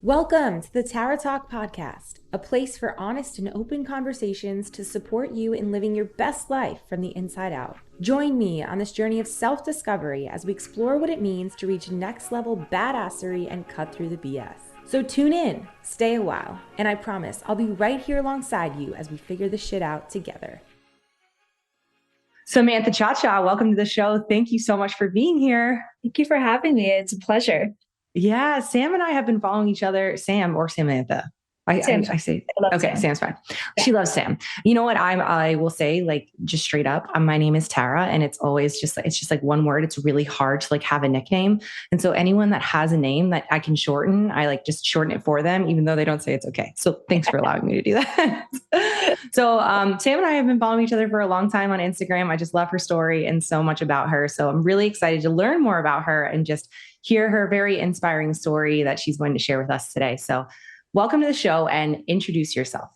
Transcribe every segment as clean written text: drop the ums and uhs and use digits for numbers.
Welcome to the Tower Talk podcast, a place for honest and open conversations to support you in living your best life from the inside out. Join me on this journey of self-discovery as we explore what it means to reach next level badassery and cut through the BS. So tune in, stay a while, and I promise I'll be right here alongside you as we figure this shit out together. Samantha Ciaccia, welcome to the show. Thank you so much for being here. Thank you for having me. It's a pleasure. Yeah, Sam and I have been following each other, Sam or Samantha. I say, okay, Sam. Sam's fine. Yeah. She loves Sam. You know what? I will say, like, just straight up, my name is Tara, and it's always just like one word. It's really hard to like have a nickname. And so anyone that has a name that I can shorten, I like just shorten it for them, even though they don't say it's okay. So thanks for allowing me to do that. So Sam and I have been following each other for a long time on Instagram. I just love her story and so much about her. So I'm really excited to learn more about her and just hear her very inspiring story that she's going to share with us today. So welcome to the show and introduce yourself.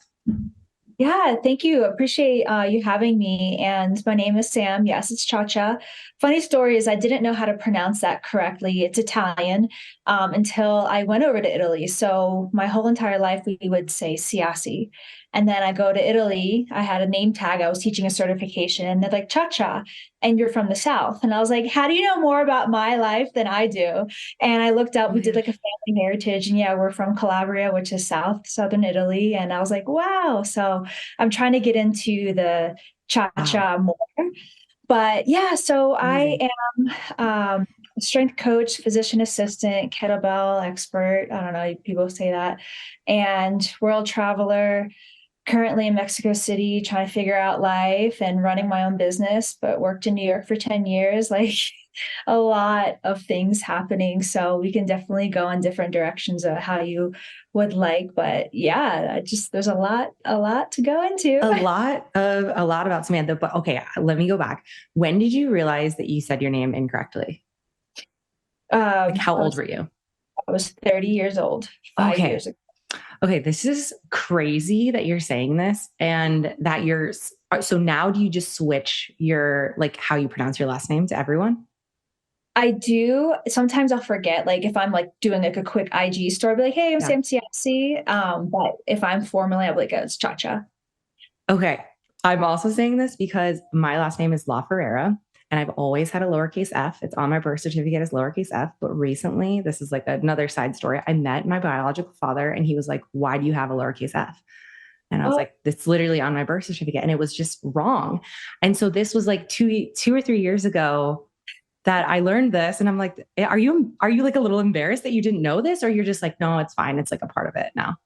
Yeah, thank you. Appreciate you having me. And my name is Sam. Yes, it's Ciaccia. Funny story is I didn't know how to pronounce that correctly. It's Italian until I went over to Italy. So my whole entire life, we would say Ciassi. And then I go to Italy. I had a name tag. I was teaching a certification and they're like, Ciaccia, and you're from the South. And I was like, how do you know more about my life than I do? And I looked up, we did like a family heritage, and yeah, we're from Calabria, which is southern Italy. And I was like, wow. So I'm trying to get into the Ciaccia more. But yeah, so I am a strength coach, physician assistant, kettlebell expert. I don't know, people say that. And world traveler, currently in Mexico City, trying to figure out life and running my own business, but worked in New York for 10 years. Like a lot of things happening. So we can definitely go in different directions of how you would like. But yeah, there's a lot to go into. A lot about Samantha. But okay, let me go back. When did you realize that you said your name incorrectly? Like how old were you? I was 30 years old, 5 years ago. Okay, this is crazy that you're saying this and that so now do you just switch your, like how you pronounce your last name to everyone? I do. Sometimes I'll forget, like if I'm like doing like a quick IG story, I'll be like, hey, I'm Sam Ciaccia. But if I'm formally, I'll be like, oh, it's Ciaccia. Okay. I'm also saying this because my last name is La Ferreira. And I've always had a lowercase f. It's on my birth certificate as lowercase f. But recently, this is like another side story. I met my biological father and he was like, why do you have a lowercase f? And I was like, it's literally on my birth certificate. And it was just wrong. And so this was like two or 3 years ago that I learned this. And I'm like, are you like a little embarrassed that you didn't know this? Or you're just like, no, it's fine. It's like a part of it now.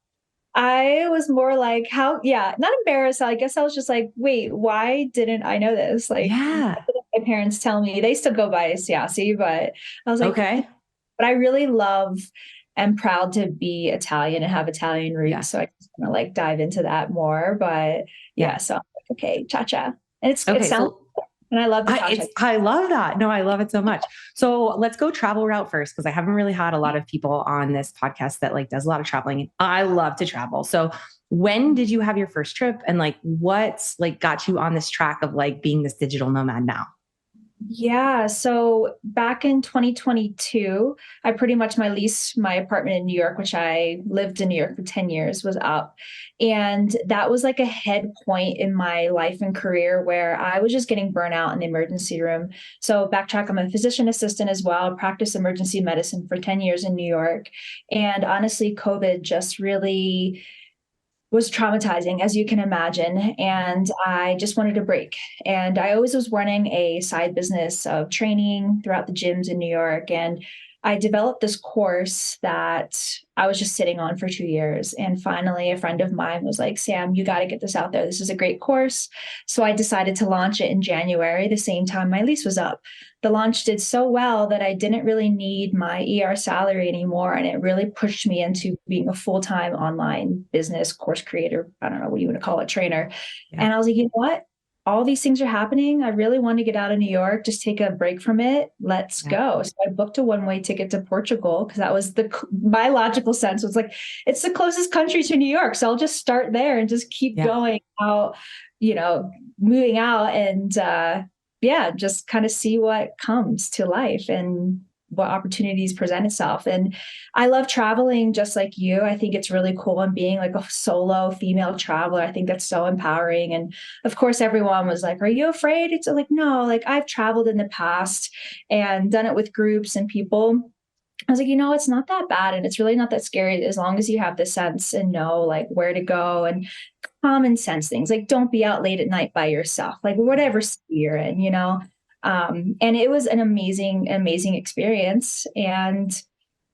I was more like, not embarrassed. I guess I was just like, wait, why didn't I know this? Like, my parents tell me they still go by Ciaccia, but I was like, okay. But I really love and proud to be Italian and have Italian roots. Yeah. So I just want to like dive into that more. But yeah, so I'm like, okay, Ciaccia. And it sounds and I love the I love that. No, I love it so much. So let's go travel route first, because I haven't really had a lot of people on this podcast that like does a lot of traveling. I love to travel. So when did you have your first trip, and like what's like got you on this track of like being this digital nomad now? Yeah. So back in 2022, I pretty much my apartment in New York, which I lived in New York for 10 years, was up. And that was like a head point in my life and career where I was just getting burnt out in the emergency room. So backtrack, I'm a physician assistant as well, practiced emergency medicine for 10 years in New York. And honestly, COVID just really was traumatizing, as you can imagine. And I just wanted a break. And I always was running a side business of training throughout the gyms in New York. And I developed this course that I was just sitting on for 2 years. And finally, a friend of mine was like, Sam, you got to get this out there. This is a great course. So I decided to launch it in January, the same time my lease was up. The launch did so well that I didn't really need my salary anymore. And it really pushed me into being a full-time online business course creator. I don't know what you want to call it, trainer. Yeah. And I was like, you know what? All these things are happening. I really want to get out of New York, just take a break from it. Let's go. So I booked a one-way ticket to Portugal because that was my logical sense was like, it's the closest country to New York. So I'll just start there and just keep going out, moving out and just kind of see what comes to life. And what opportunities present itself. And I love traveling just like you. I think it's really cool, and being like a solo female traveler, I think that's so empowering. And of course, everyone was like, are you afraid? It's like, no, like I've traveled in the past and done it with groups and people. I was like, it's not that bad, and it's really not that scary as long as you have the sense and know like where to go, and common sense things like don't be out late at night by yourself, like whatever city you're in. And it was an amazing, amazing experience. And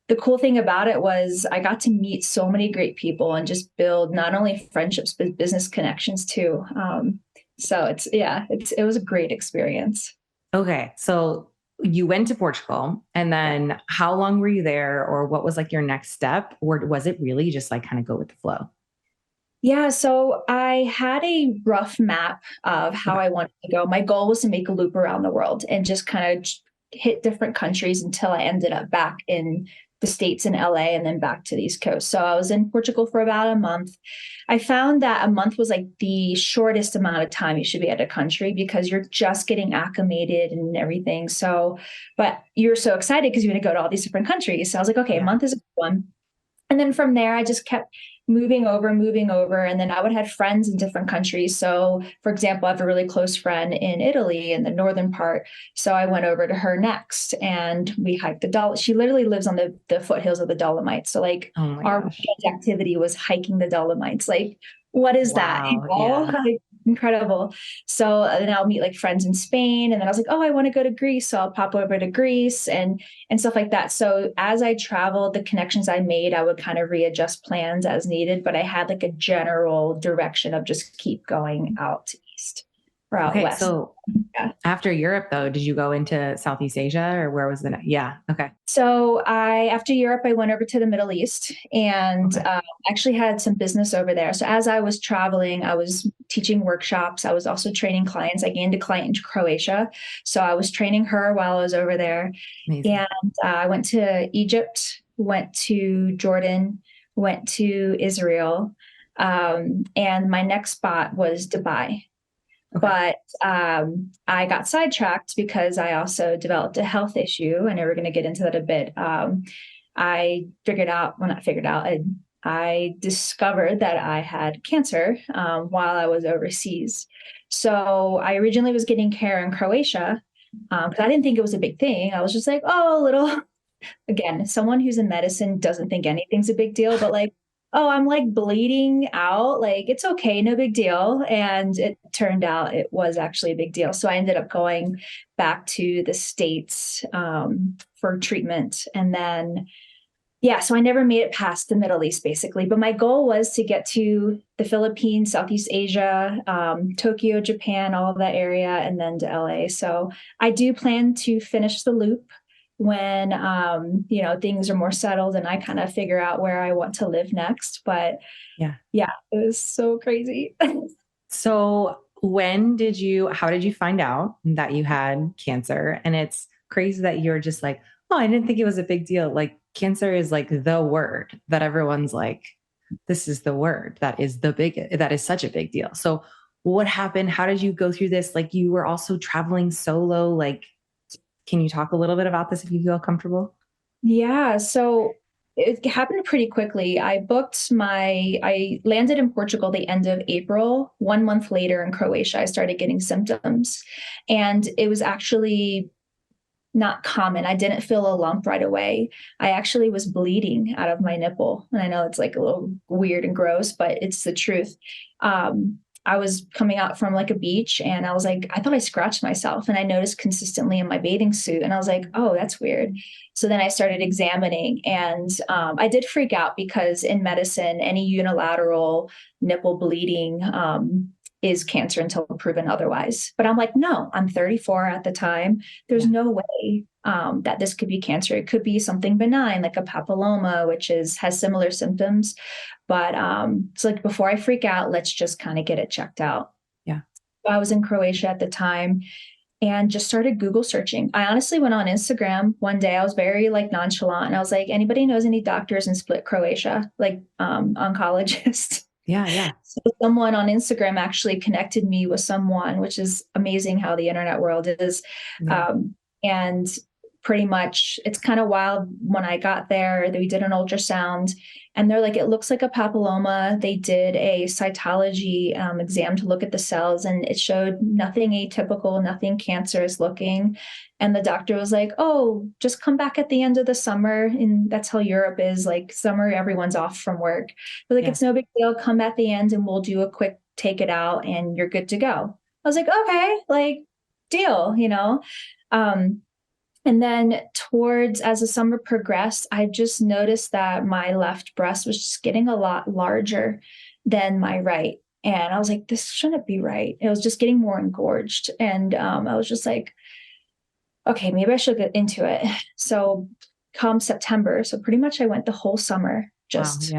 the cool thing about it was I got to meet so many great people and just build not only friendships, but business connections too. So it was a great experience. Okay. So you went to Portugal, and then how long were you there, or what was like your next step? Or was it really just like kind of go with the flow? Yeah, so I had a rough map of how I wanted to go. My goal was to make a loop around the world and just kind of hit different countries until I ended up back in the States in LA and then back to the East Coast. So I was in Portugal for about a month. I found that a month was like the shortest amount of time you should be at a country because you're just getting acclimated and everything. So, but you're so excited because you're going to go to all these different countries. So I was like, okay, a month is a good one. And then from there, I just kept moving over. And then I would have friends in different countries. So, for example, I have a really close friend in Italy in the northern part. So I went over to her next and we hiked the Dolomites. She literally lives on the foothills of the Dolomites. So, like, our weekend activity was hiking the Dolomites. Like, what is that? Like, incredible. So then I'll meet like friends in Spain, and then I was like, oh, I want to go to Greece, so I'll pop over to Greece and stuff like that. So as I traveled, the connections I made, I would kind of readjust plans as needed, but I had like a general direction of just keep going out east or out west. So after Europe though, did you go into Southeast Asia, or where was the next? Yeah. Okay. So after Europe, I went over to the Middle East and actually had some business over there. So as I was traveling, I was teaching workshops. I was also training clients. I gained a client in Croatia. So I was training her while I was over there. Amazing. And I went to Egypt, went to Jordan, went to Israel. And my next spot was Dubai. But I got sidetracked because I also developed a health issue. I know we're going to get into that a bit. I discovered that I had cancer while I was overseas. So I originally was getting care in Croatia because I didn't think it was a big thing. I was just like, oh, a little, again, someone who's in medicine doesn't think anything's a big deal, but like, oh, I'm like bleeding out. Like, it's okay, no big deal. And it turned out it was actually a big deal. So I ended up going back to the States for treatment. And then, so I never made it past the Middle East, basically. But my goal was to get to the Philippines, Southeast Asia, Tokyo, Japan, all of that area, and then to LA. So I do plan to finish the loop when things are more settled and I kind of figure out where I want to live next. But it was so crazy. So how did you find out that you had cancer? And it's crazy that you're just like, oh, I didn't think it was a big deal. Like, cancer is like the word that everyone's like, this is the word that is such a big deal. So what happened? How did you go through this? Like, you were also traveling solo, like, can you talk a little bit about this if you feel comfortable? Yeah. So it happened pretty quickly. I landed in Portugal the end of April. 1 month later in Croatia, I started getting symptoms. And it was actually not common. I didn't feel a lump right away. I actually was bleeding out of my nipple. And I know it's like a little weird and gross, but it's the truth. I was coming out from like a beach and I was like, I thought I scratched myself, and I noticed consistently in my bathing suit, and I was like, oh, that's weird. So then I started examining, and I did freak out because in medicine, any unilateral nipple bleeding is cancer until proven otherwise. But I'm like, no, I'm 34 at the time. There's no way that this could be cancer. It could be something benign like a papilloma, which has similar symptoms. But it's like, before I freak out, let's just kind of get it checked out. Yeah. I was in Croatia at the time and just started Google searching. I honestly went on Instagram one day. I was very like nonchalant, and I was like, anybody knows any doctors in Split, Croatia, like oncologists? Yeah. So someone on Instagram actually connected me with someone, which is amazing how the internet world is. And pretty much, it's kind of wild. When I got there, we did an ultrasound and they're like, it looks like a papilloma. They did a cytology exam to look at the cells and it showed nothing atypical, nothing cancerous looking. And the doctor was like, oh, just come back at the end of the summer. And that's how Europe is, like summer, everyone's off from work. But like, it's no big deal. Come at the end and we'll do a quick take it out and you're good to go. I was like, okay, like deal, you know? And then as the summer progressed, I just noticed that my left breast was just getting a lot larger than my right. And I was like, this shouldn't be right. It was just getting more engorged. And I was just like, okay, maybe I should get into it. So come September, so pretty much I went the whole summer just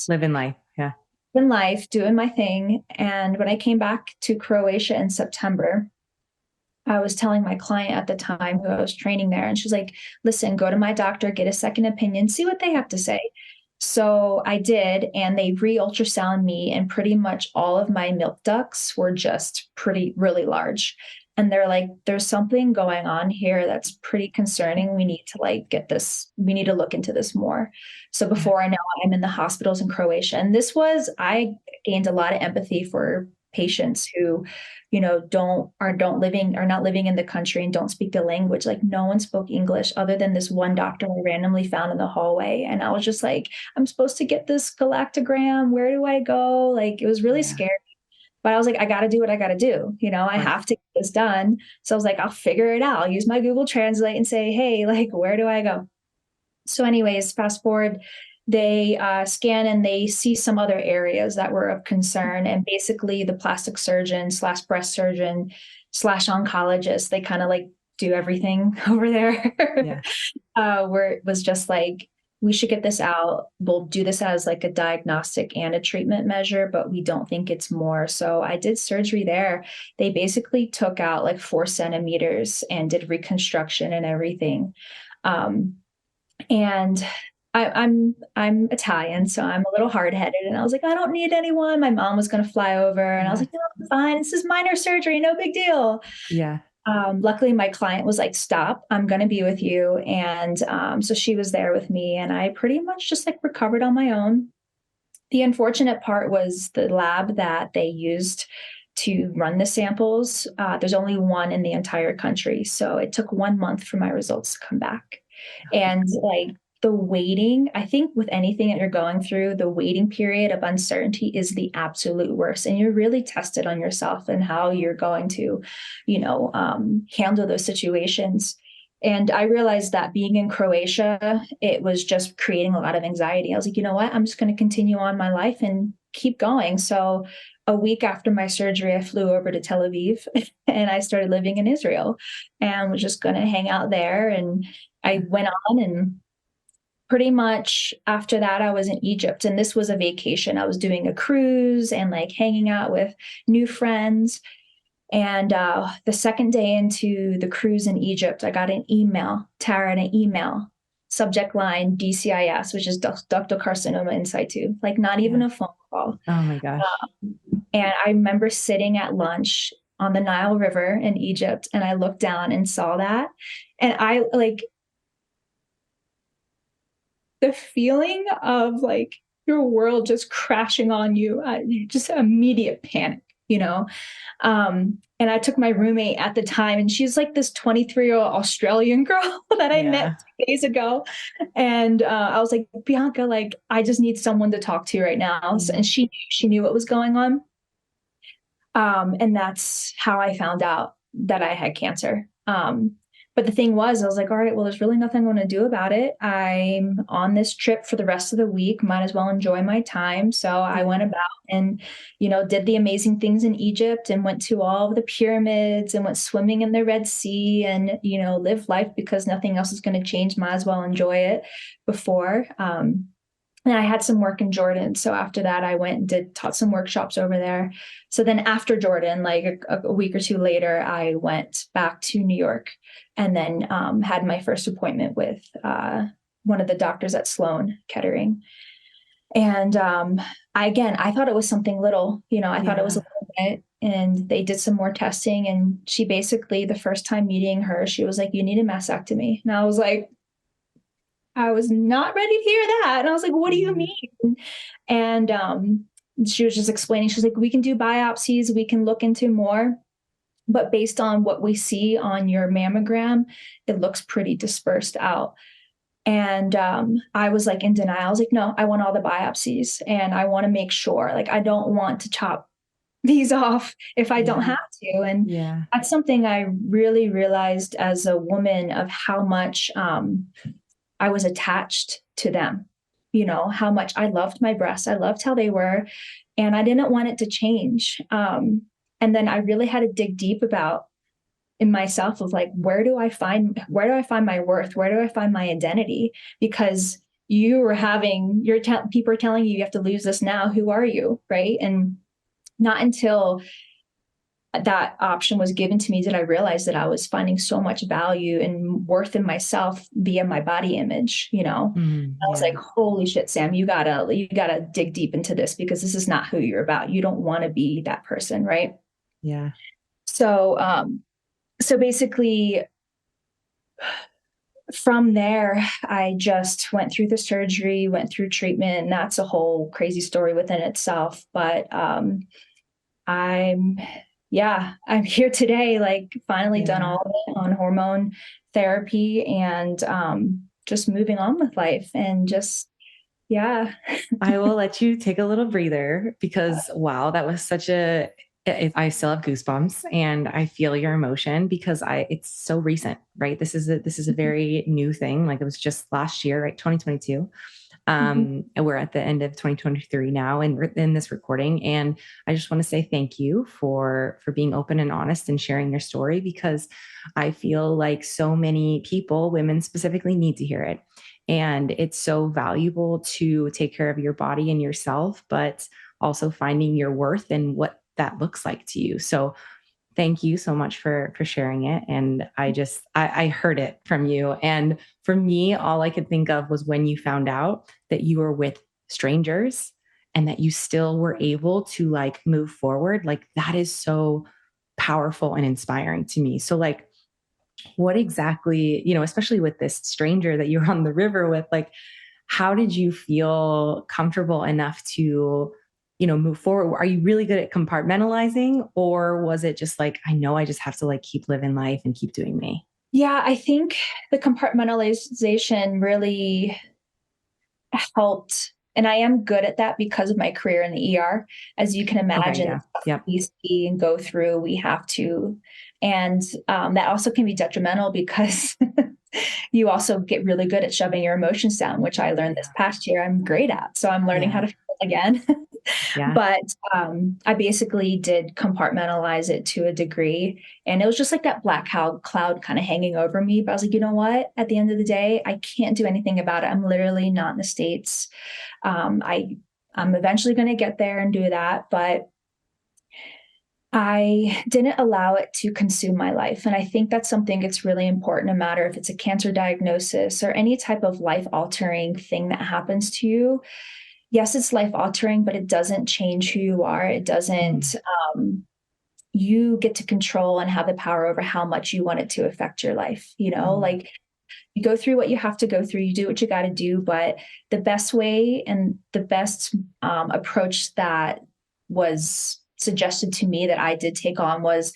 living life. Yeah. In life, doing my thing. And when I came back to Croatia in September, I was telling my client at the time who I was training there, and she's like, listen, go to my doctor, get a second opinion, see what they have to say. So I did, and they re-ultrasound me, and pretty much all of my milk ducts were just really large. And they're like, there's something going on here that's pretty concerning. We need to we need to look into this more. So before I know it, I'm in the hospitals in Croatia. And I gained a lot of empathy for patients who, you know, are not living in the country and don't speak the language. Like no one spoke English other than this one doctor I randomly found in the hallway. And I was just like, I'm supposed to get this galactogram. Where do I go? Like, it was really scary. But I was like, I got to do what I got to do. You know, I have to get this done. So I was like, I'll figure it out. I'll use my Google Translate and say, hey, like, where do I go? So anyways, fast forward, they scan and they see some other areas that were of concern. And basically the plastic surgeon / breast surgeon / oncologist, they kind of like do everything over there. Where it was just like, we should get this out. We'll do this as like a diagnostic and a treatment measure, but we don't think it's more. So I did surgery there. They basically took out like 4 centimeters and did reconstruction and everything. And I'm Italian, so I'm a little hard-headed. And I was like, I don't need anyone. My mom was going to fly over, and I was like, no, I'm fine. This is minor surgery, no big deal. Yeah. Luckily, my client was like, stop, I'm going to be with you. And so she was there with me, and I pretty much just like recovered on my own. The unfortunate part was the lab that they used to run the samples. There's only one in the entire country. So it took 1 month for my results to come back. And like the waiting, I think with anything that you're going through, the waiting period of uncertainty is the absolute worst. And you're really tested on yourself and how you're going to, you know, handle those situations. And I realized that being in Croatia, it was just creating a lot of anxiety. I was like, you know what, I'm just going to continue on my life and keep going. So a week after my surgery, I flew over to Tel Aviv and I started living in Israel and was just going to hang out there. And I went on, and pretty much after that, I was in Egypt, and this was a vacation. I was doing a cruise and like hanging out with new friends. And the second day into the cruise in Egypt, I got an email, Tara, an email, subject line DCIS, which is ductal carcinoma in situ, like not even a phone call. Oh my gosh. And I remember sitting at lunch on the Nile River in Egypt, and I looked down and saw that. And I like, the feeling of like your world just crashing on you, just immediate panic, you know? And I took my roommate at the time, and she's like this 23-year-old Australian girl that I met 2 days ago. And I was like, Bianca, like, I just need someone to talk to right now. And she knew what was going on. And that's how I found out that I had cancer. But the thing was, I was like, all right, well, there's really nothing I'm going to do about it. I'm on this trip for the rest of the week. Might as well enjoy my time. So I went about and, you know, did the amazing things in Egypt and went to all of the pyramids and went swimming in the Red Sea and, you know, lived life because nothing else is going to change. Might as well enjoy it before. And I had some work in Jordan. So after that, I went and taught some workshops over there. So then after Jordan, like a week or two later, I went back to New York and then had my first appointment with one of the doctors at Sloan Kettering. And I thought it was something little, you know, I thought it was a little it and they did some more testing. And she basically, the first time meeting her, she was like, you need a mastectomy. And I was like, I was not ready to hear that. And I was like, what do you mean? And she was just explaining, she's like, we can do biopsies, we can look into more. But based on what we see on your mammogram, it looks pretty dispersed out. And I was like in denial. I was like, no, I want all the biopsies and I want to make sure, like, I don't want to chop these off if I don't have to. And that's something I really realized as a woman of how much I was attached to them, you know, how much I loved my breasts. I loved how they were, and I didn't want it to change. And then I really had to dig deep about in myself of like, where do I find my worth? Where do I find my identity? Because you were having people are telling you have to lose this now. Who are you? Right. And not until that option was given to me did I realize that I was finding so much value and worth in myself via my body image, you know. I was like, holy shit, Sam, you gotta dig deep into this because this is not who you're about. You don't want to be that person, right? Yeah. So so basically from there, I just went through the surgery, went through treatment, and that's a whole crazy story within itself. But I'm here today, like finally done all of it on hormone therapy and just moving on with life and just, I will let you take a little breather because wow, that was I still have goosebumps and I feel your emotion because it's so recent, right? This is a very new thing. Like it was just last year, right? 2022. And we're at the end of 2023 now and in this recording. And I just want to say thank you for being open and honest and sharing your story because I feel like so many people, women specifically, need to hear it. And it's so valuable to take care of your body and yourself, but also finding your worth and what that looks like to you. So thank you so much for sharing it. And I heard it from you. And for me, all I could think of was when you found out that you were with strangers and that you still were able to like move forward. Like that is so powerful and inspiring to me. So like, what exactly, especially with this stranger that you were on the river with, like, how did you feel comfortable enough to move forward? Are you really good at compartmentalizing, or was it just like, I know I just have to like keep living life and keep doing me? Yeah, I think the compartmentalization really helped. And I am good at that because of my career in the ER. As you can imagine, Okay, yeah. we see and go through, we have to. And that also can be detrimental because you also get really good at shoving your emotions down, which I learned this past year I'm great at. So I'm learning how to feel again. But I basically did compartmentalize it to a degree. And it was just like that black cloud kind of hanging over me. But I was like, you know what? At the end of the day, I can't do anything about it. I'm literally not in the States. I'm eventually going to get there and do that. But I didn't allow it to consume my life. And I think that's something that's really important, no matter if it's a cancer diagnosis or any type of life altering thing that happens to you. Yes, it's life altering, but it doesn't change who you are. It doesn't, you get to control and have the power over how much you want it to affect your life. Like you go through what you have to go through, you do what you got to do. But the best way and the best approach that was suggested to me that I did take on was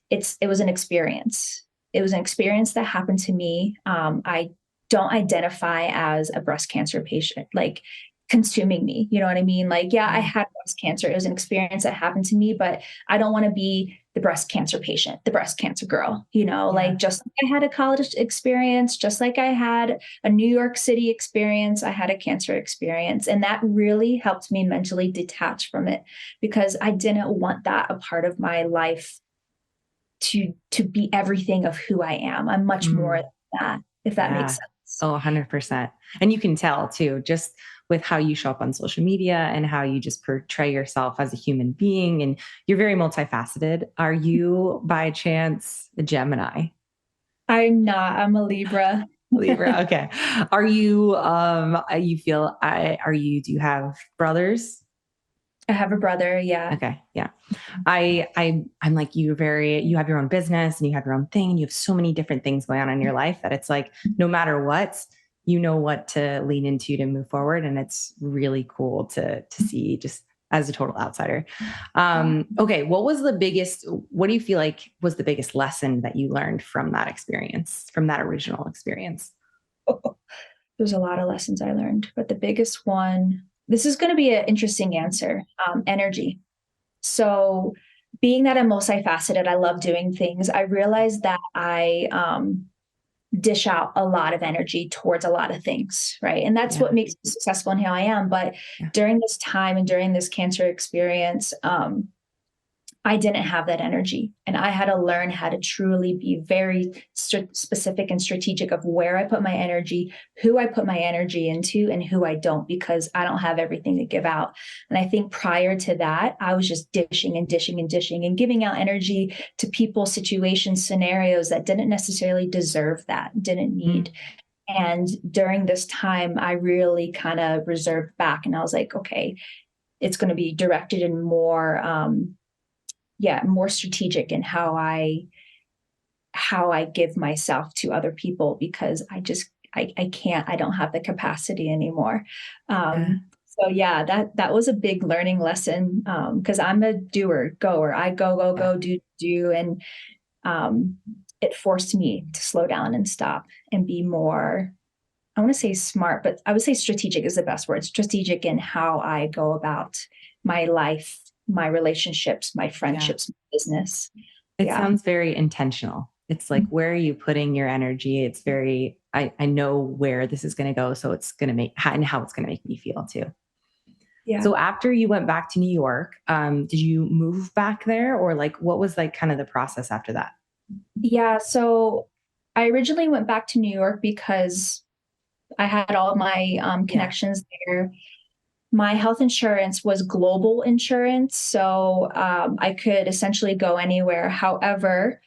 it was an experience. It was an experience that happened to me. I don't identify as a breast cancer patient, like consuming me. You know what I mean? Like, yeah, I had breast cancer. It was an experience that happened to me, but I don't want to be the breast cancer patient, the breast cancer girl, like just like I had a college experience, just like I had a New York City experience, I had a cancer experience. And that really helped me mentally detach from it because I didn't want that a part of my life to be everything of who I am. I'm much more than that, if that makes sense. Oh, 100%. And you can tell too, just with how you show up on social media and how you just portray yourself as a human being. And you're very multifaceted. Are you by chance a Gemini? I'm not. I'm a Libra. Libra. Okay. Are you, do you have brothers? I have a brother. Yeah. Okay. Yeah. I'm like you have your own business and you have your own thing and you have so many different things going on in your life that it's like, no matter what, you know what to lean into to move forward. And it's really cool to see just as a total outsider. Okay. What do you feel like was the biggest lesson that you learned from that experience, from that original experience? There's a lot of lessons I learned, but the biggest one, this is going to be an interesting answer, energy. So being that I'm multifaceted, I love doing things. I realized that I dish out a lot of energy towards a lot of things, right? And that's what makes me successful in how I am. But during this time and during this cancer experience, I didn't have that energy. And I had to learn how to truly be very specific and strategic of where I put my energy, who I put my energy into, and who I don't, because I don't have everything to give out. And I think prior to that, I was just dishing and dishing and dishing and giving out energy to people, situations, scenarios that didn't necessarily deserve that, didn't need. And during this time, I really kind of reserved back and I was like, okay, it's going to be directed in more strategic in how I give myself to other people, because I can't, I don't have the capacity anymore. So yeah, that was a big learning lesson. Cause I'm a doer, goer. I go, do. And it forced me to slow down and stop and be more, I want to say smart, but I would say strategic is the best word. Strategic in how I go about my life, my relationships, my friendships, my business. It sounds very intentional. It's like, where are you putting your energy? It's very, I know where this is going to go. So it's going to make, and how it's going to make me feel too. Yeah. So after you went back to New York, did you move back there, or like, what was like kind of the process after that? Yeah. So I originally went back to New York because I had all my connections there. My health insurance was global insurance, so I could essentially go anywhere. However,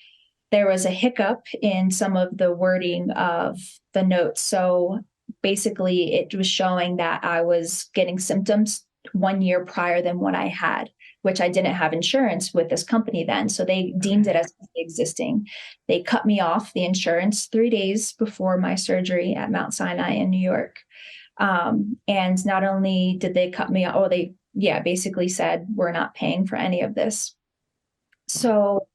there was a hiccup in some of the wording of the notes. So basically, it was showing that I was getting symptoms 1 year prior than what I had, which I didn't have insurance with this company then. So they deemed it as existing. They cut me off the insurance 3 days before my surgery at Mount Sinai in New York. And not only did they cut me off, they basically said, we're not paying for any of this. So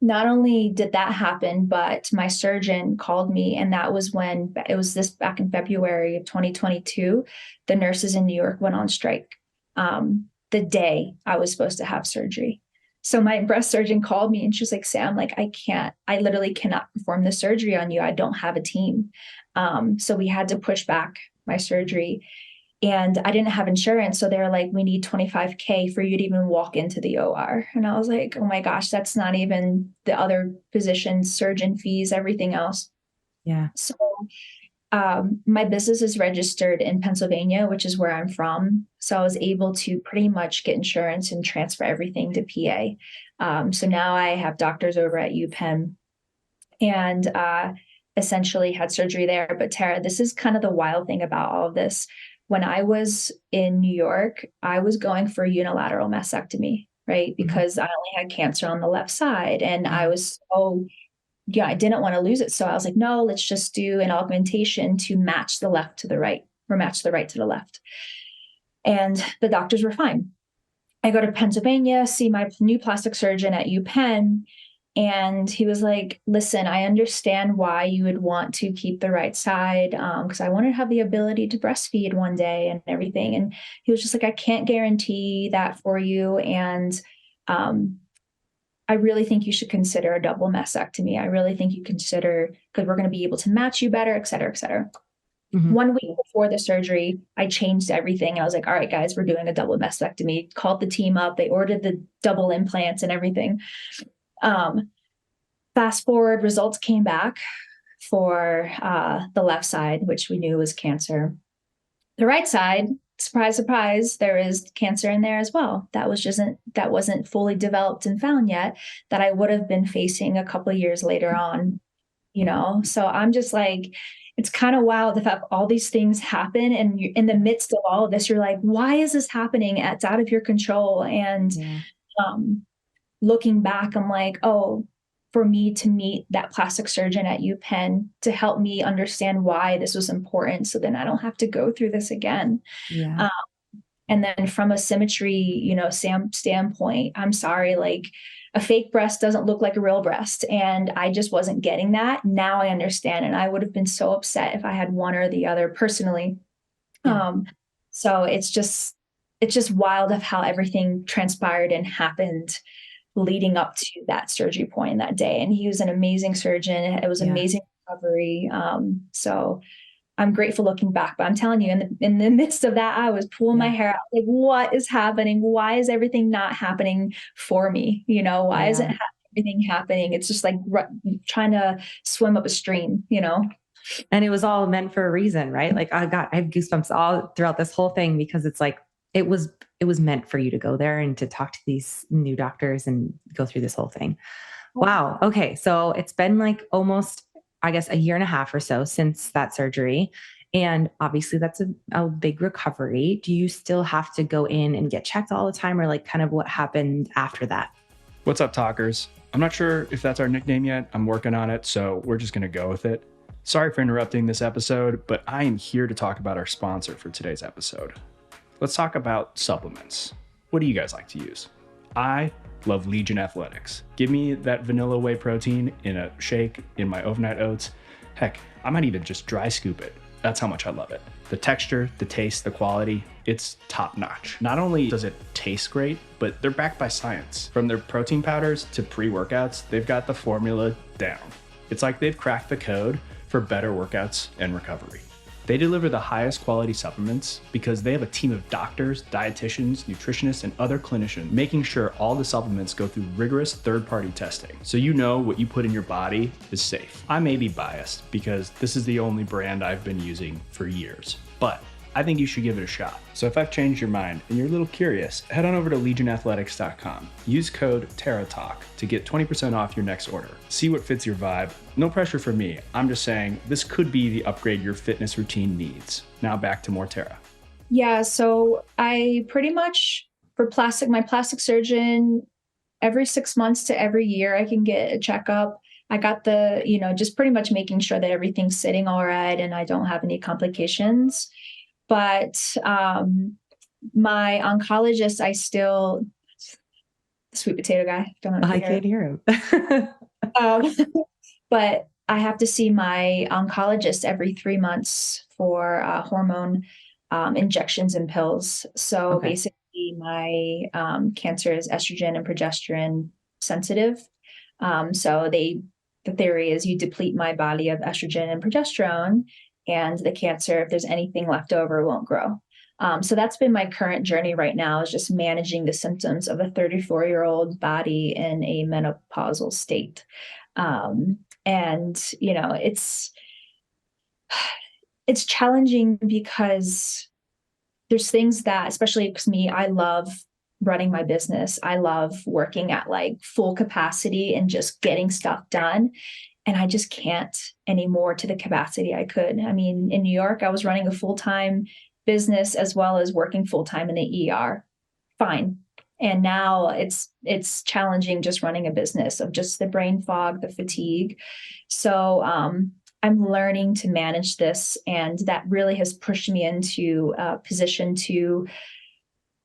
not only did that happen, but my surgeon called me, and that was when it was this back in February of 2022, the nurses in New York went on strike the day I was supposed to have surgery. So my breast surgeon called me and she was like, Sam, like, I literally cannot perform the surgery on you. I don't have a team. So we had to push back my surgery, and I didn't have insurance. So they were like, we need $25K for you to even walk into the OR. And I was like, oh my gosh, that's not even the other physicians, surgeon fees, everything else. Yeah. So my business is registered in Pennsylvania, which is where I'm from. So I was able to pretty much get insurance and transfer everything to PA. So now I have doctors over at UPenn and essentially had surgery there. But Tara, this is kind of the wild thing about all of this. When I was in New York, I was going for a unilateral mastectomy, right? Because I only had cancer on the left side, and I was I didn't want to lose it. So I was like, no, let's just do an augmentation to match the left to the right, or match the right to the left. And the doctors were fine. I go to Pennsylvania, see my new plastic surgeon at UPenn, and he was like, listen, I understand why you would want to keep the right side, because I want to have the ability to breastfeed one day and everything. And he was just like, I can't guarantee that for you. And I really think you should consider a double mastectomy. I really think you consider, because we're going to be able to match you better, et cetera, et cetera. 1 week before the surgery, I changed everything. I was like, all right, guys, we're doing a double mastectomy. Called the team up. They ordered the double implants and everything. Fast forward, results came back for the left side, which we knew was cancer. The right side, surprise, surprise, there is cancer in there as well. That wasn't fully developed and found yet, that I would have been facing a couple of years later on, So I'm just like, it's kind of wild the fact all these things happen, and in the midst of all of this, you're like, why is this happening? It's out of your control. And looking back, I'm like, oh, for me to meet that plastic surgeon at UPenn to help me understand why this was important, so then I don't have to go through this again. And then from a symmetry, Sam standpoint, I'm sorry, like a fake breast doesn't look like a real breast. And I just wasn't getting that. Now I understand. And I would have been so upset if I had one or the other personally. So it's just wild of how everything transpired and happened leading up to that surgery point that day. And he was an amazing surgeon. It was amazing recovery. So I'm grateful looking back, but I'm telling you, in the midst of that, I was pulling my hair out. Like, what is happening? Why is everything not happening for me? Why isn't everything happening? It's just like trying to swim up a stream, And it was all meant for a reason, right? Like, I have goosebumps all throughout this whole thing, because it's like, it was meant for you to go there and to talk to these new doctors and go through this whole thing. Wow. Okay. So it's been like almost, I guess, a year and a half or so since that surgery. And obviously that's a big recovery. Do you still have to go in and get checked all the time, or like kind of what happened after that? What's up, talkers? I'm not sure if that's our nickname yet. I'm working on it, so we're just going to go with it. Sorry for interrupting this episode, but I am here to talk about our sponsor for today's episode. Let's talk about supplements. What do you guys like to use? I love Legion Athletics. Give me that vanilla whey protein in a shake, in my overnight oats. Heck, I might even just dry scoop it. That's how much I love it. The texture, the taste, the quality, it's top notch. Not only does it taste great, but they're backed by science. From their protein powders to pre-workouts, they've got the formula down. It's like they've cracked the code for better workouts and recovery. They deliver the highest quality supplements because they have a team of doctors, dietitians, nutritionists, and other clinicians making sure all the supplements go through rigorous third-party testing, so you know what you put in your body is safe. I may be biased because this is the only brand I've been using for years, but I think you should give it a shot. So if I've changed your mind and you're a little curious, head on over to legionathletics.com. Use code TerraTalk to get 20% off your next order. See what fits your vibe. No pressure from me. I'm just saying this could be the upgrade your fitness routine needs. Now back to more Tara. Yeah, so I pretty much, for my plastic surgeon, every 6 months to every year, I can get a checkup. I got just pretty much making sure that everything's sitting all right and I don't have any complications. But my oncologist, sweet potato guy. I can't hear him. But I have to see my oncologist every 3 months for hormone injections and pills. So basically my cancer is estrogen and progesterone sensitive. So the theory is you deplete my body of estrogen and progesterone, and the cancer, if there's anything left over, won't grow. So that's been my current journey right now, is just managing the symptoms of a 34-year-old body in a menopausal state. It's challenging because there's things that, especially because me, I love running my business. I love working at like full capacity and just getting stuff done. And I just can't anymore to the capacity I could. I mean, in New York, I was running a full-time business as well as working full-time in the ER. Fine. And now it's challenging just running a business, of just the brain fog, the fatigue. So I'm learning to manage this, and that really has pushed me into a position to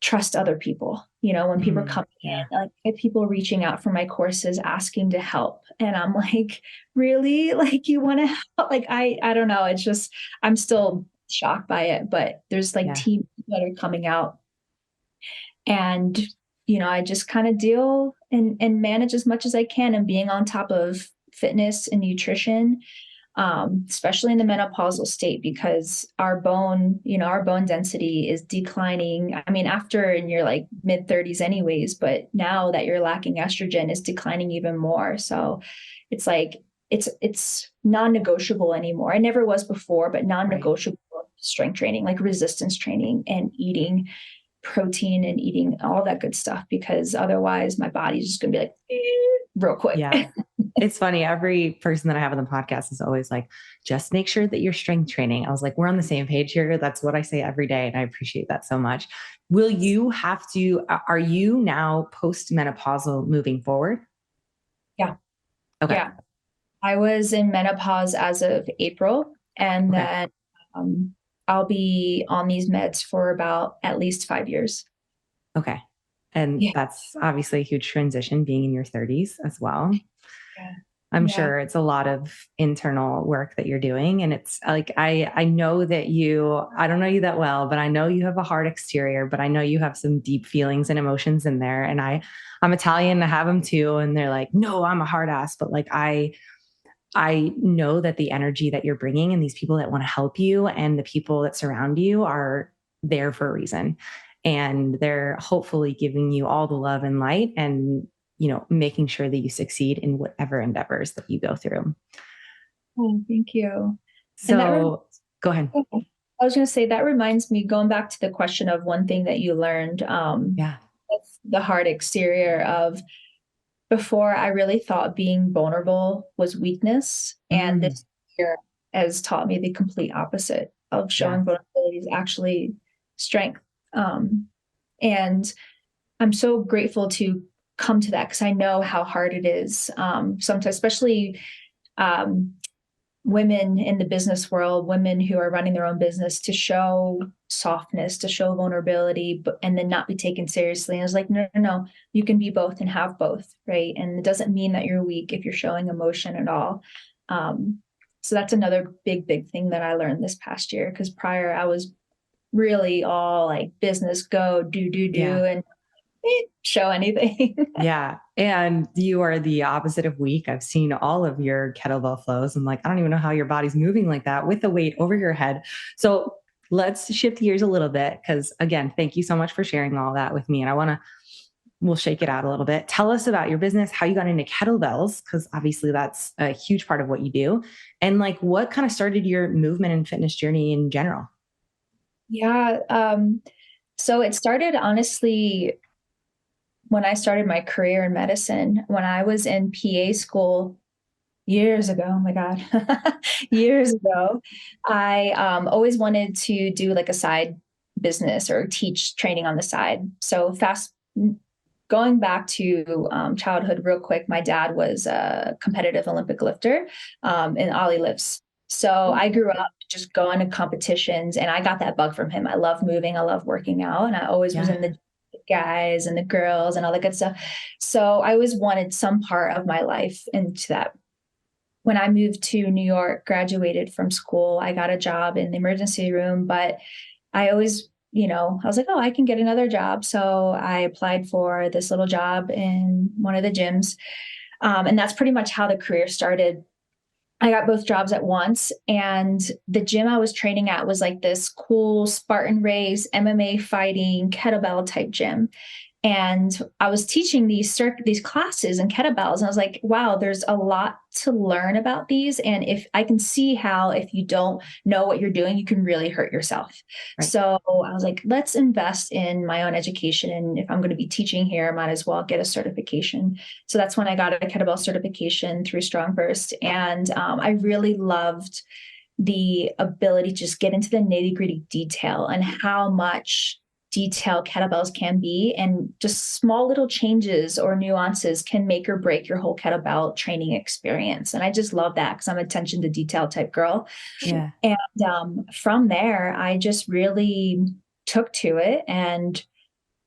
trust other people. When people come in, like, I have people reaching out for my courses, asking to help. And I'm like, really? Like, you want to help? Like, I don't know. It's just, I'm still shocked by it, but there's like teams that are coming out, and, I just kind of deal and manage as much as I can, and being on top of fitness and nutrition, especially in the menopausal state, because our bone density is declining. I mean, after in your like mid 30s anyways, but now that you're lacking estrogen, it's declining even more. So it's like, it's non-negotiable anymore. It never was before, but non-negotiable strength training, like resistance training, and eating protein and eating all that good stuff, because otherwise my body's just going to be like, real quick. Yeah. It's funny. Every person that I have on the podcast is always like, just make sure that you're strength training. I was like, we're on the same page here. That's what I say every day. And I appreciate that so much. Will you have to, are you now post-menopausal moving forward? Yeah. Okay. Yeah. I was in menopause as of April, and then I'll be on these meds for about at least 5 years. Okay. And that's obviously a huge transition being in your 30s as well. Yeah. I'm sure it's a lot of internal work that you're doing. And it's like, I know that I don't know you that well, but I know you have a hard exterior, but I know you have some deep feelings and emotions in there. And I'm Italian, I have them too. And they're like, no, I'm a hard ass. But like, I know that the energy that you're bringing and these people that want to help you and the people that surround you are there for a reason. And they're hopefully giving you all the love and light and, making sure that you succeed in whatever endeavors that you go through. Oh, thank you. So go ahead. I was going to say, that reminds me, going back to the question of one thing that you learned, the hard exterior of, before I really thought being vulnerable was weakness. And this year has taught me the complete opposite of showing vulnerability is actually strength. And I'm so grateful to come to that because I know how hard it is. Sometimes, especially women in the business world, women who are running their own business, to show softness, to show vulnerability, and then not be taken seriously. And I was like, no, you can be both and have both, right? And it doesn't mean that you're weak if you're showing emotion at all. So that's another big thing that I learned this past year, because prior I was really all like business, go, do, and show anything. Yeah. And you are the opposite of weak. I've seen all of your kettlebell flows. I'm like, I don't even know how your body's moving like that with the weight over your head. So let's shift gears a little bit, because again, thank you so much for sharing all that with me. And we'll shake it out a little bit. Tell us about your business, how you got into kettlebells, because obviously that's a huge part of what you do. And like, what kind of started your movement and fitness journey in general? Yeah. So it started, honestly, when I started my career in medicine. When I was in PA school years ago, oh my God, years ago, I always wanted to do like a side business or teach training on the side. So going back to childhood real quick, my dad was a competitive Olympic lifter in Ollie lifts. So I grew up just going to competitions, and I got that bug from him. I love moving. I love working out. And I always was in the guys and the girls and all that good stuff. So I always wanted some part of my life into that. When I moved to New York, graduated from school, I got a job in the emergency room, but I always, I was like, oh, I can get another job. So I applied for this little job in one of the gyms. And that's pretty much how the career started. I got both jobs at once, and the gym I was training at was like this cool Spartan race, MMA fighting, kettlebell type gym. And I was teaching these classes and kettlebells. And I was like, wow, there's a lot to learn about these. And if I can see how, if you don't know what you're doing, you can really hurt yourself. Right. So I was like, let's invest in my own education. And if I'm going to be teaching here, I might as well get a certification. So that's when I got a kettlebell certification through Strong First. And I really loved the ability to just get into the nitty-gritty detail and how much detail kettlebells can be, and just small little changes or nuances can make or break your whole kettlebell training experience. And I just love that because I'm an attention to detail type girl. Yeah. And from there, I just really took to it and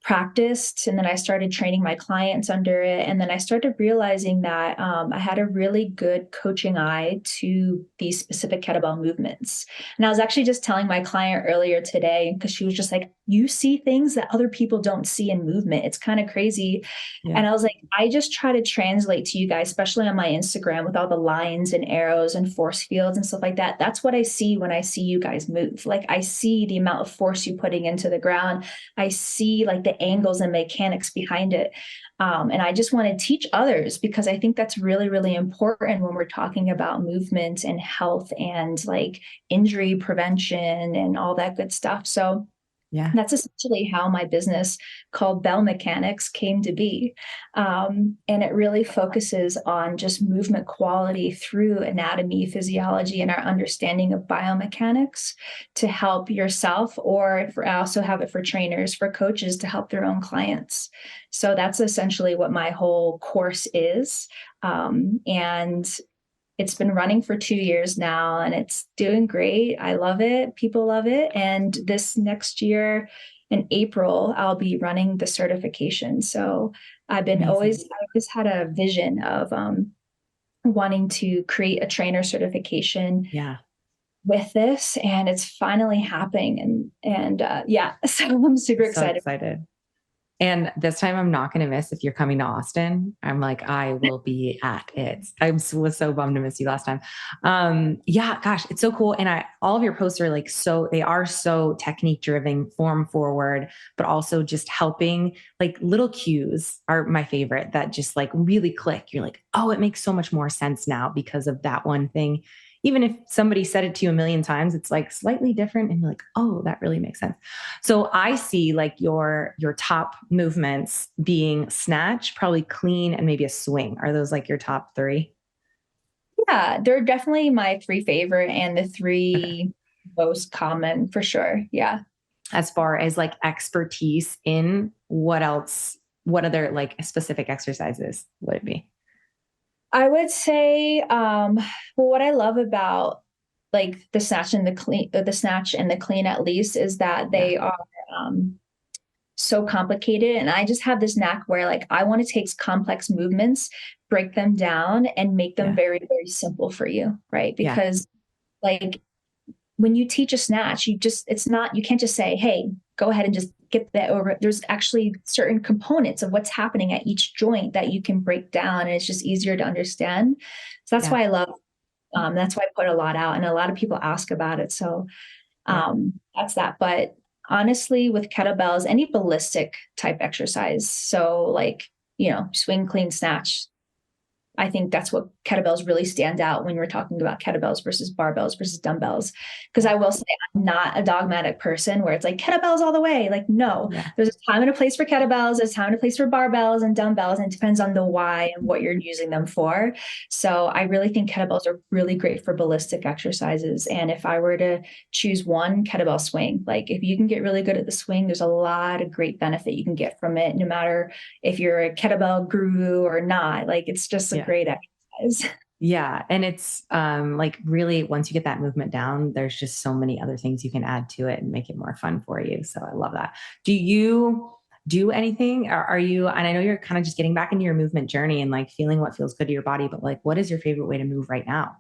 practiced, and then I started training my clients under it. And then I started realizing that I had a really good coaching eye to these specific kettlebell movements. And I was actually just telling my client earlier today, because she was just like, you see things that other people don't see in movement. It's kind of crazy. Yeah. And I was like, I just try to translate to you guys, especially on my Instagram with all the lines and arrows and force fields and stuff like that. That's what I see when I see you guys move. Like, I see the amount of force you're putting into the ground. I see like the angles and mechanics behind it. And I just want to teach others, because I think that's really, really important when we're talking about movement and health and like injury prevention and all that good stuff. So Yeah. That's essentially how my business called Bell Mechanics came to be. And it really focuses on just movement quality through anatomy, physiology, and our understanding of biomechanics to help yourself, or I also have it for trainers, for coaches to help their own clients. So that's essentially what my whole course is. And it's been running for 2 years now and it's doing great. I love it. People love it. And this next year in April, I'll be running the certification. So I always had a vision of wanting to create a trainer certification with this, and it's finally happening. And so I'm super excited. And this time I'm not going to miss if you're coming to Austin. I'm like, I will be at it. I was so bummed to miss you last time. Gosh, it's so cool. And all of your posts are like, they are so technique driven, form forward, but also just helping. Like little cues are my favorite that just like really click. You're like, oh, it makes so much more sense now because of that one thing. Even if somebody said it to you a million times, it's like slightly different and you're like, oh, that really makes sense. So I see like your top movements being snatch, probably clean, and maybe a swing. Are those like your top three? Yeah, they're definitely my three favorite and the three most common for sure. Yeah. As far as like expertise in what other like specific exercises would it be? I would say, what I love about like the snatch and the clean at least is that they are so complicated. And I just have this knack where like I want to take complex movements, break them down, and make them very, very simple for you, right? Because like when you teach a snatch, you can't just say, hey, go ahead and just get that over. There's actually certain components of what's happening at each joint that you can break down, and it's just easier to understand. So that's why I love, that's why I put a lot out, and a lot of people ask about it. So that's that. But honestly, with kettlebells, any ballistic type exercise, so like, swing, clean, snatch, I think that's what kettlebells really stand out when we're talking about kettlebells versus barbells versus dumbbells. Because I will say I'm not a dogmatic person where it's like kettlebells all the way. Like, no, there's a time and a place for kettlebells, there's a time and a place for barbells and dumbbells, and it depends on the why and what you're using them for. So I really think kettlebells are really great for ballistic exercises. And if I were to choose one, kettlebell swing, like if you can get really good at the swing, there's a lot of great benefit you can get from it, no matter if you're a kettlebell guru or not. Like it's just a great exercise. Yeah. And it's like really, once you get that movement down, there's just so many other things you can add to it and make it more fun for you. So I love that. Do you do anything? Are you, and I know you're kind of just getting back into your movement journey and like feeling what feels good to your body, but like, what is your favorite way to move right now?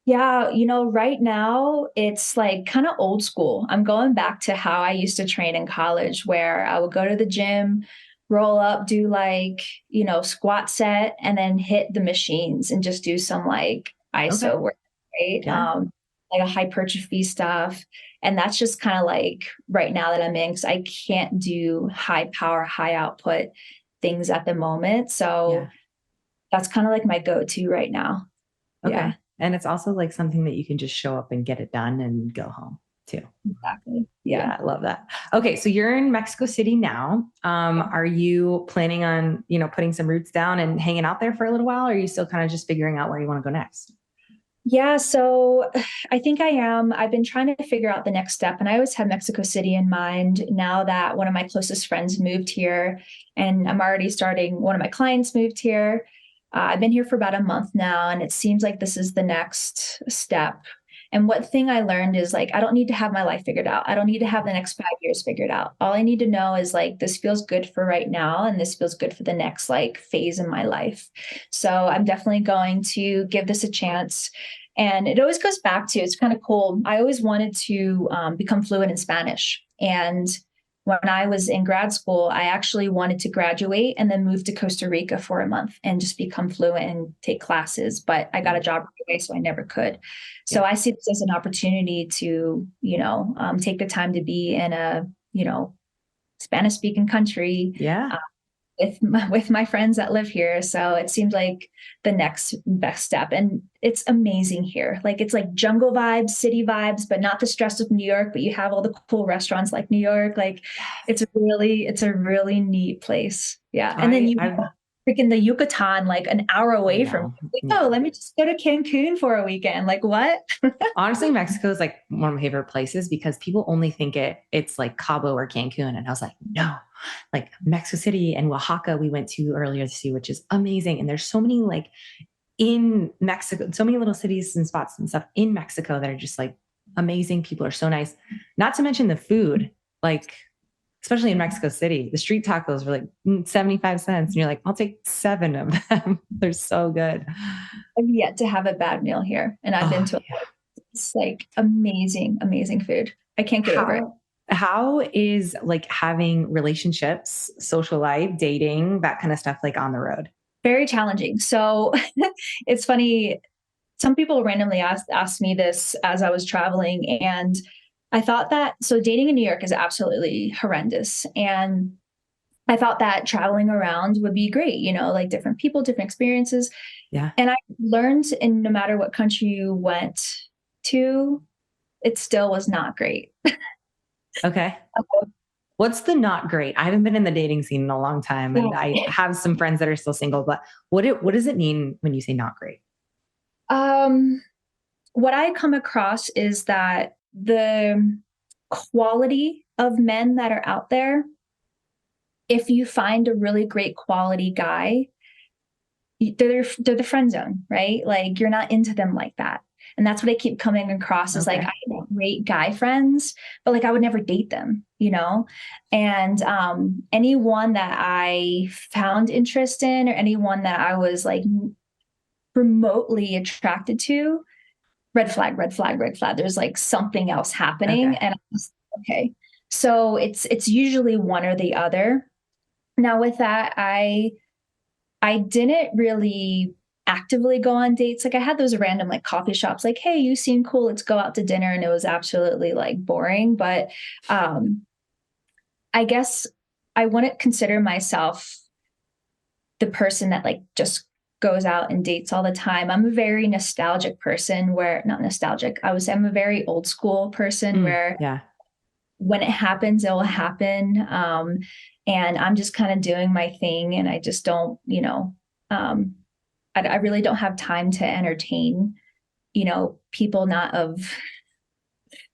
Yeah, right now it's like kind of old school. I'm going back to how I used to train in college, where I would go to the gym, roll up, do like, squat set, and then hit the machines and just do some like ISO work, right? Like a hypertrophy stuff. And that's just kind of like right now that I'm in, because I can't do high power, high output things at the moment. So that's kind of like my go-to right now. Okay. Yeah. And it's also like something that you can just show up and get it done and go home too. Exactly. Yeah. I love that. Okay. So you're in Mexico City now. Are you planning on, putting some roots down and hanging out there for a little while? Or are you still kind of just figuring out where you want to go next? Yeah. So I think I am. I've been trying to figure out the next step, and I always had Mexico City in mind. Now that one of my closest friends moved here and I'm already starting, one of my clients moved here. I've been here for about a month now, and it seems like this is the next step. And what thing I learned is like, I don't need to have my life figured out. I don't need to have the next 5 years figured out. All I need to know is like, this feels good for right now, and this feels good for the next like phase in my life. So I'm definitely going to give this a chance. And it always goes back to, it's kind of cool. I always wanted to become fluent in Spanish. And when I was in grad school, I actually wanted to graduate and then move to Costa Rica for a month and just become fluent and take classes. But I got a job right away, so I never could. So I see this as an opportunity to, take the time to be in a, Spanish speaking country. with my friends that live here. So it seems like the next best step. And it's amazing here. Like it's like jungle vibes, city vibes, but not the stress of New York, but you have all the cool restaurants like New York. Like it's a really neat place. Yeah. And then you have freaking the Yucatan, like an hour away from me. Like, oh, let me just go to Cancun for a weekend. Like what? Honestly, Mexico is like one of my favorite places because people only think it's like Cabo or Cancun. And I was like, no, like Mexico City and Oaxaca we went to earlier this year, which is amazing. And there's so many like in Mexico, so many little cities and spots and stuff in Mexico that are just like amazing. People are so nice. Not to mention the food, like especially in Mexico City, the street tacos were like 75 cents. And you're like, I'll take 7 of them. They're so good. I've yet to have a bad meal here. And I've been to it's like amazing, amazing food. I can't get over it. How is like having relationships, social life, dating, that kind of stuff like on the road? Very challenging. So it's funny. Some people randomly asked me this as I was traveling, and I thought that, so dating in New York is absolutely horrendous. And I thought that traveling around would be great, you know, like different people, different experiences. Yeah. And I learned in no matter what country you went to, it still was not great. Okay. What's the not great? I haven't been in the dating scene in a long time, and I have some friends that are still single, but what does it mean when you say not great? What I come across is that the quality of men that are out there, if you find a really great quality guy, they're the friend zone, right? Like you're not into them like that. And that's what I keep coming across is like, I have great guy friends, but like I would never date them, you know? And anyone that I found interest in or anyone that I was like remotely attracted to, red flag, red flag, red flag. There's like something else happening. And I'm just, okay. So it's usually one or the other. Now with that, I didn't really actively go on dates. Like I had those random like coffee shops, like, hey, you seem cool, let's go out to dinner. And it was absolutely like boring. But I guess I wouldn't consider myself the person that like just goes out and dates all the time. I'm a very nostalgic person where, not nostalgic, I would say I'm a very old school person where when it happens, it will happen. And I'm just kind of doing my thing. And I just don't, you know, I really don't have time to entertain, you know, people not of,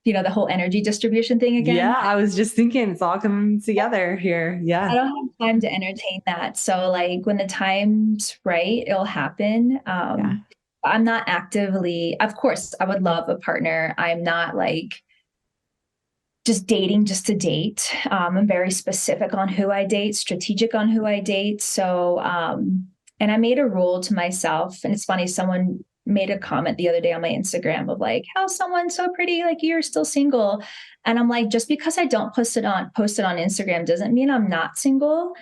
you know, the whole energy distribution thing again. Yeah, I was just thinking it's all coming together here. Yeah. I don't have time to entertain that. So like when the time's right, it'll happen. I'm not actively, of course, I would love a partner. I'm not like just dating just to date. I'm very specific on who I date, strategic on who I date. So, and I made a rule to myself, and it's funny, someone made a comment the other day on my Instagram of like, how someone's so pretty, like you're still single. And I'm like, just because I don't post it on Instagram doesn't mean I'm not single.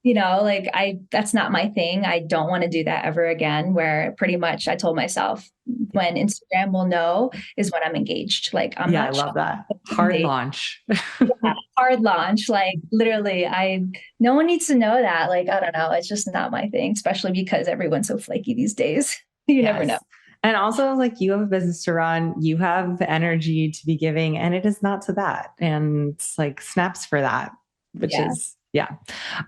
You know, like that's not my thing. I don't want to do that ever again, where pretty much I told myself when Instagram will know is when I'm engaged. Like I'm not. I love that. Hard launch. Hard launch. Like literally no one needs to know that. Like, I don't know. It's just not my thing, especially because everyone's so flaky these days. You never know. And also like you have a business to run, you have energy to be giving, and it is not to that. And it's like snaps for that, which is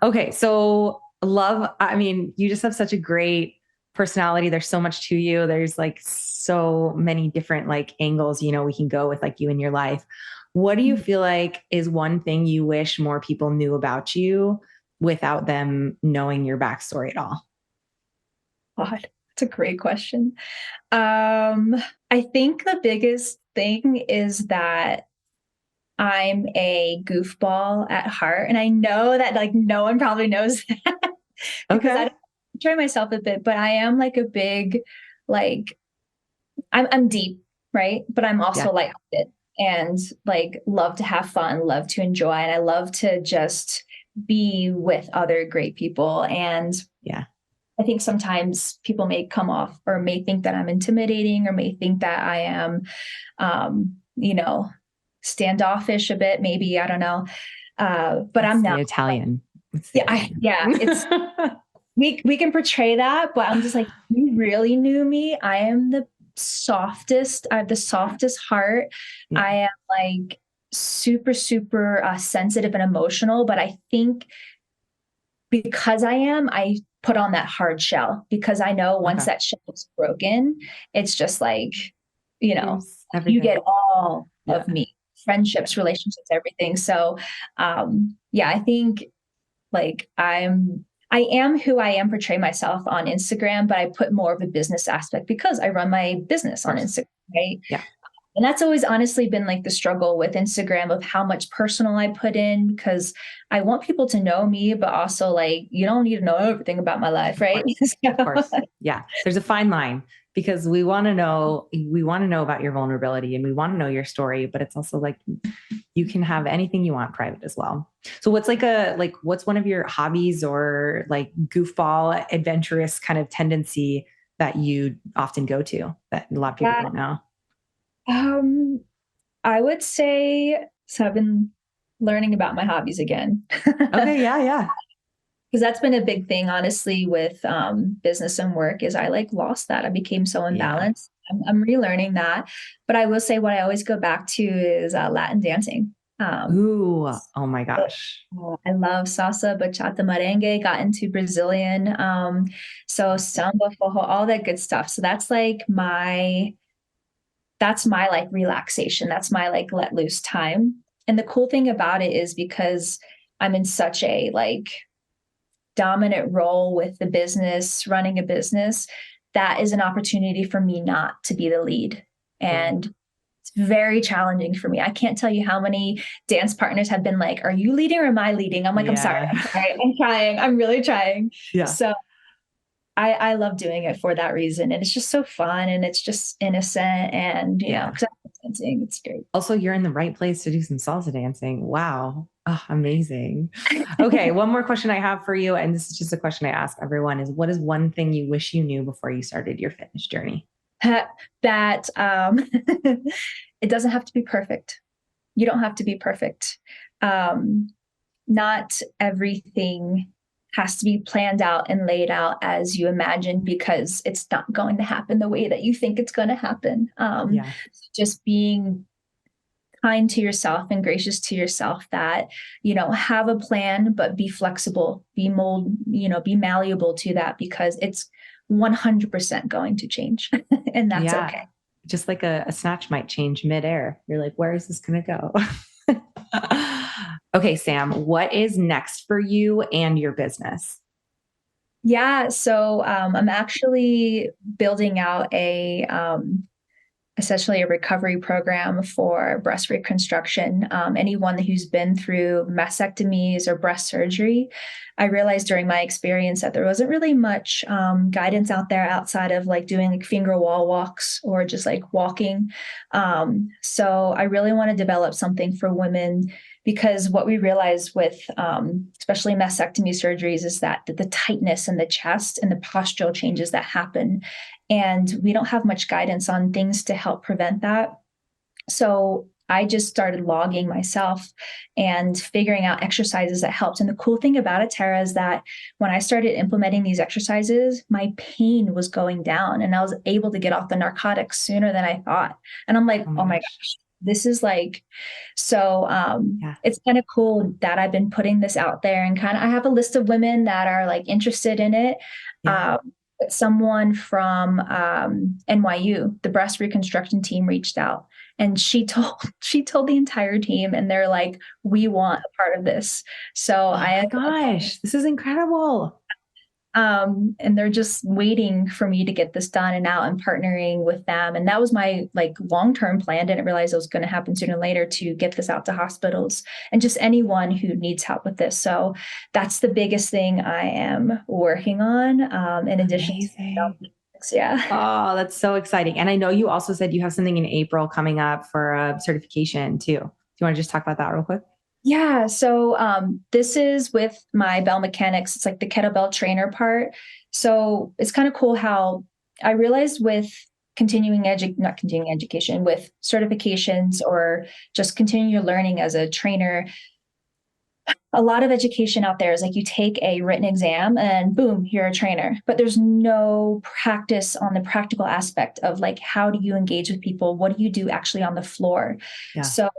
okay. So I mean, you just have such a great personality. There's so much to you. There's like so many different like angles, you know, we can go with like you in your life. What do you feel like is one thing you wish more people knew about you without them knowing your backstory at all? God, that's a great question. I think the biggest thing is that I'm a goofball at heart. And I know that like no one probably knows that. Because I enjoy myself a bit, but I am like a big, like I'm deep, right? But I'm also lighthearted and like love to have fun, love to enjoy. And I love to just be with other great people. And I think sometimes people may come off or may think that I'm intimidating or may think that I am, you know, standoffish a bit, maybe, I don't know. But I'm not Italian. It's we can portray that, but I'm just like, you really knew me. I am the softest. I have the softest heart. Yeah. I am like super, super sensitive and emotional, but I think because I put on that hard shell because I know once that shell is broken, it's just like, you get all of me, friendships, relationships, everything. So, I think like I am who I am, portray myself on Instagram, but I put more of a business aspect because I run my business on Instagram, right? Yeah. And that's always honestly been like the struggle with Instagram of how much personal I put in because I want people to know me, but also like, you don't need to know everything about my life, right? Of course. Yeah. There's a fine line because we want to know about your vulnerability and we want to know your story, but it's also like you can have anything you want private as well. So what's what's one of your hobbies or like goofball adventurous kind of tendency that you often go to that a lot of people don't know? I would say, so I've been learning about my hobbies again. Okay. Yeah. Because that's been a big thing, honestly, with business and work is I like lost that. I became so imbalanced. Yeah. I'm relearning that. But I will say what I always go back to is Latin dancing. Oh my gosh. I love salsa, bachata, merengue, got into Brazilian. So samba, forró, all that good stuff. So that's my like relaxation. That's my like let loose time. And the cool thing about it is because I'm in such a like dominant role with the business, running a business, that is an opportunity for me not to be the lead. And it's very challenging for me. I can't tell you how many dance partners have been like, are you leading or am I leading? I'm like, I'm sorry. I'm trying. I'm really trying. Yeah. So I love doing it for that reason. And it's just so fun and it's just innocent and, you know, dancing. It's great. Also, you're in the right place to do some salsa dancing. Wow. Oh, amazing. Okay. One more question I have for you. And this is just a question I ask everyone is what is one thing you wish you knew before you started your fitness journey? That it doesn't have to be perfect. You don't have to be perfect. Not everything has to be planned out and laid out as you imagine because it's not going to happen the way that you think it's going to happen. Just being kind to yourself and gracious to yourself that, you know, have a plan, but be flexible, be malleable to that because it's 100% going to change and that's okay. Just like a snatch might change midair. You're like, where is this going to go? Okay, Sam, what is next for you and your business? Yeah, so I'm actually building out essentially a recovery program for breast reconstruction. Anyone who's been through mastectomies or breast surgery, I realized during my experience that there wasn't really much guidance out there outside of like doing like finger wall walks or just like walking. So I really want to develop something for women because what we realize with especially mastectomy surgeries is that the tightness in the chest and the postural changes that happen. And we don't have much guidance on things to help prevent that. So I just started logging myself and figuring out exercises that helped. And the cool thing about it, Tara, is that when I started implementing these exercises, my pain was going down and I was able to get off the narcotics sooner than I thought. And I'm like, oh my gosh. This is like, so it's kind of cool that I've been putting this out there and I have a list of women that are like interested in it. Someone from NYU, the breast reconstruction team reached out and she told the entire team and they're like, we want a part of this. So this is incredible. And they're just waiting for me to get this done and out and partnering with them. And that was my like long-term plan. Didn't realize it was going to happen sooner or later to get this out to hospitals and just anyone who needs help with this. So that's the biggest thing I am working on. In addition to Oh, that's so exciting. And I know you also said you have something in April coming up for a certification too. Do you want to just talk about that real quick? Yeah. So this is with my bell mechanics. It's like the kettlebell trainer part. So it's kind of cool how I realized with with certifications or just continuing your learning as a trainer, a lot of education out there is like you take a written exam and boom, you're a trainer, but there's no practice on the practical aspect of like, how do you engage with people? What do you do actually on the floor? Yeah. So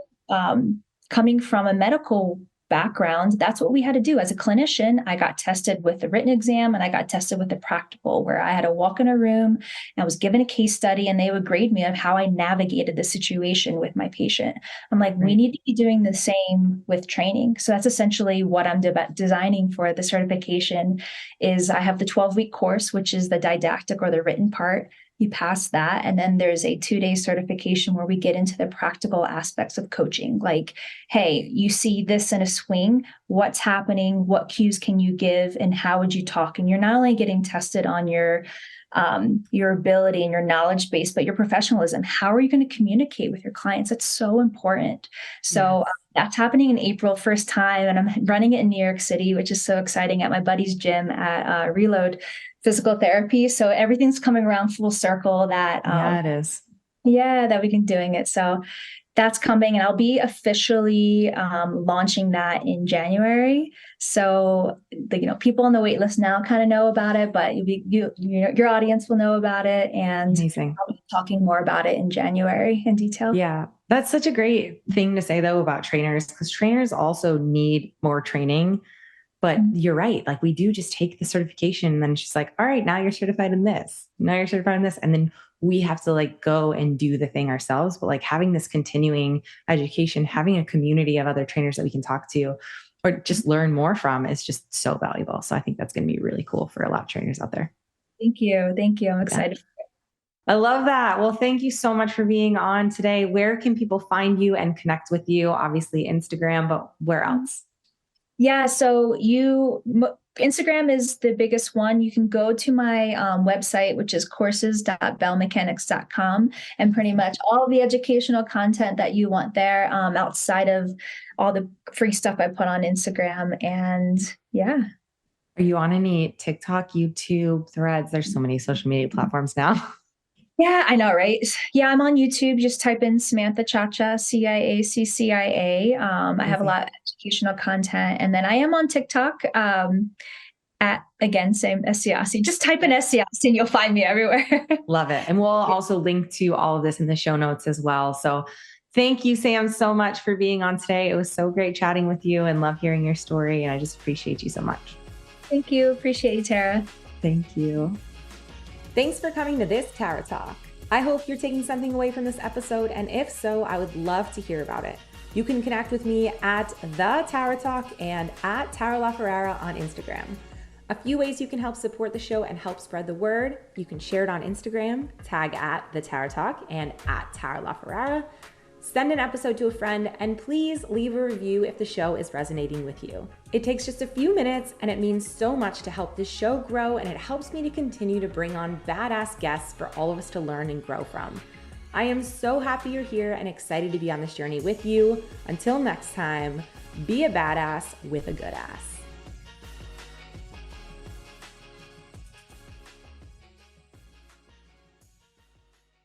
coming from a medical background, that's what we had to do. As a clinician, I got tested with the written exam and I got tested with the practical, where I had to walk in a room and I was given a case study and they would grade me of how I navigated the situation with my patient. I'm like, we need to be doing the same with training. So that's essentially what I'm designing for the certification. Is I have the 12-week course, which is the didactic or the written part. You pass that. And then there's a 2-day certification where we get into the practical aspects of coaching. Like, hey, you see this in a swing, what's happening? What cues can you give? And how would you talk? And you're not only getting tested on your ability and your knowledge base, but your professionalism. How are you going to communicate with your clients? That's so important. So that's happening in April, first time. And I'm running it in New York City, which is so exciting, at my buddy's gym at Reload Physical Therapy. So everything's coming around full circle that, it is. Yeah, that we can doing it. So that's coming, and I'll be officially launching that in January. So people on the wait list now kind of know about it, but your audience will know about it, and Amazing. I'll be talking more about it in January in detail. Yeah, that's such a great thing to say though about trainers, because trainers also need more training. But you're right. Like, we do just take the certification and then it's just like, all right, now you're certified in this. Now you're certified in this. And then we have to like go and do the thing ourselves. But like having this continuing education, having a community of other trainers that we can talk to or just learn more from is just so valuable. So I think that's going to be really cool for a lot of trainers out there. Thank you. Thank you. I'm excited. I love that. Well, thank you so much for being on today. Where can people find you and connect with you? Obviously Instagram, but where else? Yeah, so Instagram is the biggest one. You can go to my website, which is courses.bellmechanics.com, and pretty much all the educational content that you want there, outside of all the free stuff I put on Instagram. And yeah. Are you on any TikTok, YouTube, Threads? There's so many social media platforms now. Yeah, I know, right? Yeah, I'm on YouTube. Just type in Samantha Ciaccia, Ciaccia. I have a lot of educational content. And then I am on TikTok at, again, same Ciaccia. Just type in Ciaccia and you'll find me everywhere. Love it. And we'll also link to all of this in the show notes as well. So thank you, Sam, so much for being on today. It was so great chatting with you and love hearing your story. And I just appreciate you so much. Thank you. Appreciate you, Tara. Thank you. Thanks for coming to this Tara Talk. I hope you're taking something away from this episode, and if so, I would love to hear about it. You can connect with me at The Tara Talk and at Tara LaFerrara on Instagram. A few ways you can help support the show and help spread the word. You can share it on Instagram, tag at The Tara Talk and at Tara LaFerrara. Send an episode to a friend, and please leave a review if the show is resonating with you. It takes just a few minutes, and it means so much to help this show grow, and it helps me to continue to bring on badass guests for all of us to learn and grow from. I am so happy you're here and excited to be on this journey with you. Until next time, be a badass with a good ass.